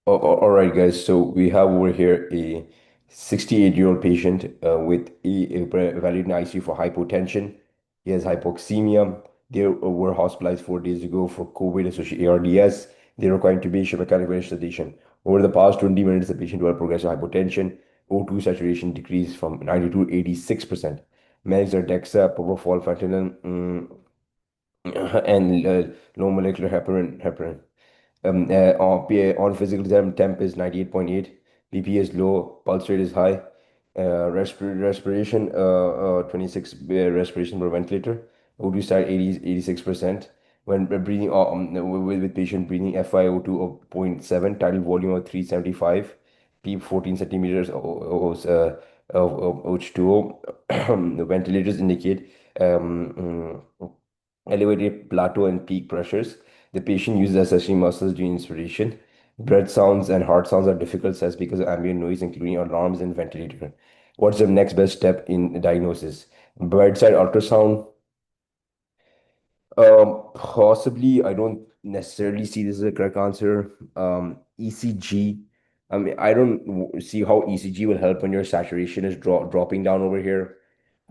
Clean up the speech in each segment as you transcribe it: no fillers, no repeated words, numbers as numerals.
All right, guys. So we have over here a 68-year-old patient with evaluated in ICU for hypotension. He has hypoxemia. They were hospitalized 4 days ago for COVID-associated ARDS. They require intubation, mechanical ventilation sedation. Over the past 20 minutes, the patient developed progressive hypotension. O2 saturation decreased from 90 to 86%. Meds are DEXA, propofol, fentanyl, and low molecular heparin. On physical temp is 98.8, BP is low, pulse rate is high, respiration 26 respiration per ventilator, O2 side 86%. When breathing with patient breathing FiO2 of zero point 0.7, tidal volume of 375, P 14 centimeters of H2O. The ventilators indicate elevated plateau and peak pressures. The patient uses accessory muscles during inspiration. Breath sounds and heart sounds are difficult as because of ambient noise, including alarms and ventilator. What's the next best step in diagnosis? Bedside ultrasound. Possibly, I don't necessarily see this as a correct answer. ECG. I mean, I don't see how ECG will help when your saturation is dropping down over here.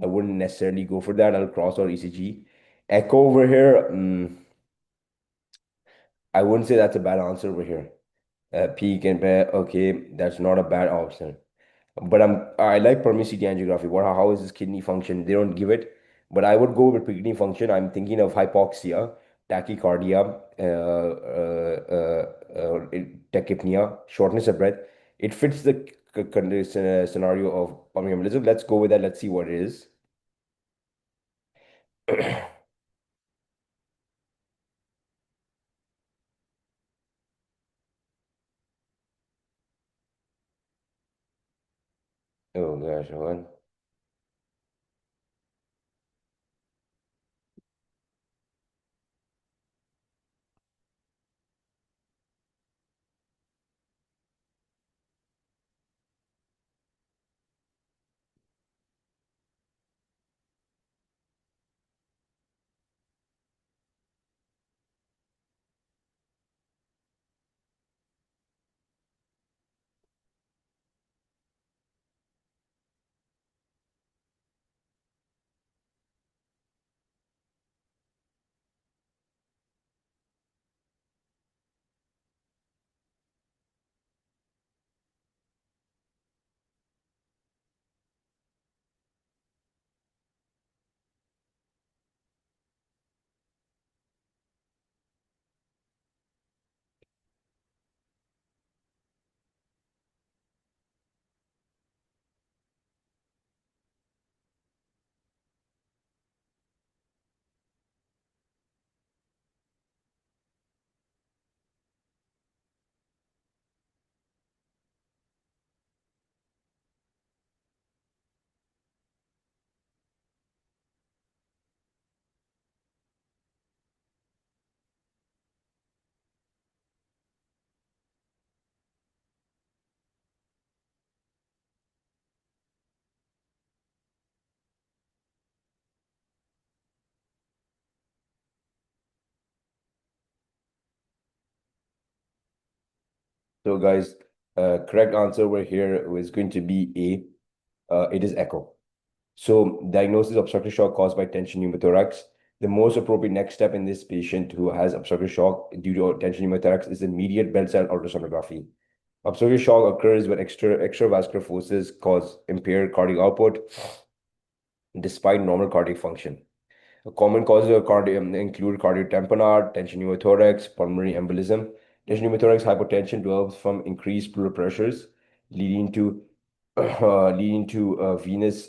I wouldn't necessarily go for that. I'll cross out ECG. Echo over here. I wouldn't say that's a bad answer over here. Peak and bear, okay, that's not a bad option. But I like permeable CT angiography. How is his kidney function? They don't give it, but I would go with kidney function. I'm thinking of hypoxia, tachycardia, tachypnea, shortness of breath. It fits the scenario of pulmonary embolism. Let's go with that. Let's see what it is. Oh gosh, hold So, guys, correct answer over here was going to be A. It is echo. So, diagnosis of obstructive shock caused by tension pneumothorax. The most appropriate next step in this patient who has obstructive shock due to tension pneumothorax is immediate bedside ultrasonography. Obstructive shock occurs when extravascular forces cause impaired cardiac output despite normal cardiac function. Common causes of include cardiac tamponade, tension pneumothorax, pulmonary embolism. Tension pneumothorax hypotension develops from increased pleural pressures, leading to venous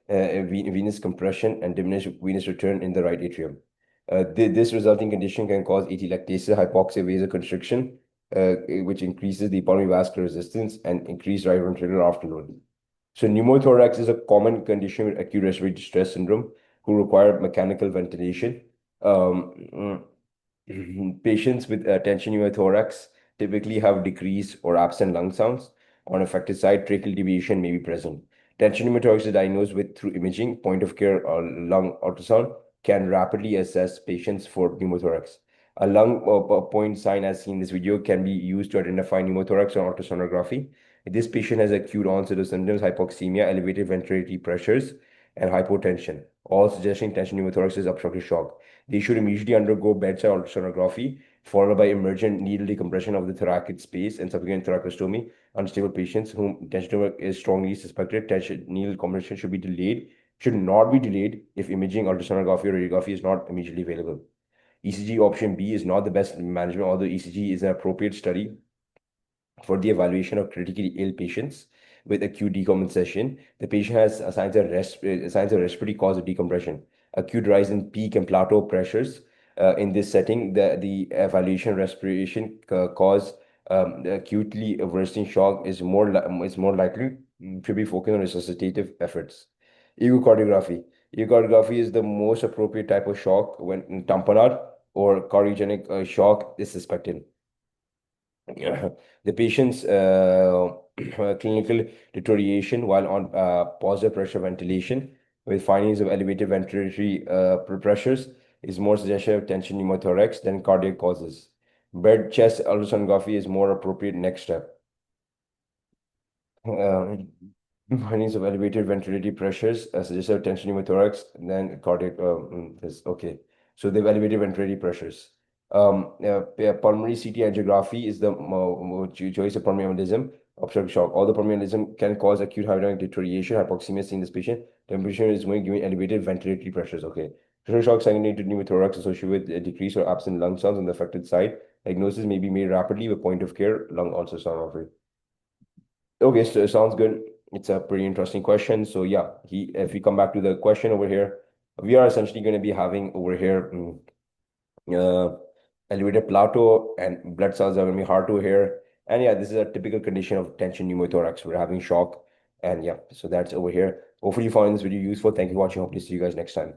venous compression and diminished venous return in the right atrium. This resulting condition can cause atelectasis, hypoxia, vasoconstriction, which increases the pulmonary vascular resistance and increased right ventricular afterload. So pneumothorax is a common condition with acute respiratory distress syndrome who require mechanical ventilation. Patients with tension pneumothorax typically have decreased or absent lung sounds. On affected side, tracheal deviation may be present. Tension pneumothorax is diagnosed with through imaging, point of care or lung ultrasound can rapidly assess patients for pneumothorax. A lung point sign, as seen in this video, can be used to identify pneumothorax or ultrasonography. This patient has acute onset of symptoms, hypoxemia, elevated ventilatory pressures, and hypotension, all suggesting tension pneumothorax is obstructive shock. They should immediately undergo bedside ultrasonography, followed by emergent needle decompression of the thoracic space and subsequent thoracostomy. Unstable patients whom tension pneumonia is strongly suspected, tension needle compression should not be delayed if imaging, ultrasonography, or radiography is not immediately available. ECG option B is not the best management, although ECG is an appropriate study for the evaluation of critically ill patients with acute decompensation. The patient has signs of respiratory cause of decompression, acute rise in peak and plateau pressures. In this setting, the evaluation respiration cause the acutely worsening shock is more likely to be focused on resuscitative efforts. Echocardiography. Echocardiography is the most appropriate type of shock when tamponade or cardiogenic shock is suspected. The patient's clinical deterioration while on positive pressure ventilation with findings of elevated ventilatory pressures is more suggestive of tension pneumothorax than cardiac causes. Bed chest ultrasonography is more appropriate next step. Uh, Findings of elevated ventilatory pressures suggestive of tension pneumothorax than cardiac. Okay. So they've elevated ventilatory pressures. Pulmonary CT angiography is the choice of pulmonary embolism, obstructive shock. All the pulmonary embolism can cause acute hydrodynamic deterioration, hypoxemia seen in this patient. Temperature is going giving elevated ventilatory pressures. Okay. Pressure shock secondary to pneumothorax associated with a decrease or absent lung sounds on the affected side. Diagnosis may be made rapidly with point of care lung ultrasonography. Okay, so it sounds good. It's a pretty interesting question. So yeah, if we come back to the question over here, we are essentially going to be having over here uh, elevated plateau and blood cells are going to be hard to hear. And yeah, this is a typical condition of tension pneumothorax. We're having shock. And yeah, so that's over here. Hopefully you found this video useful. Thank you for watching. Hope to see you guys next time.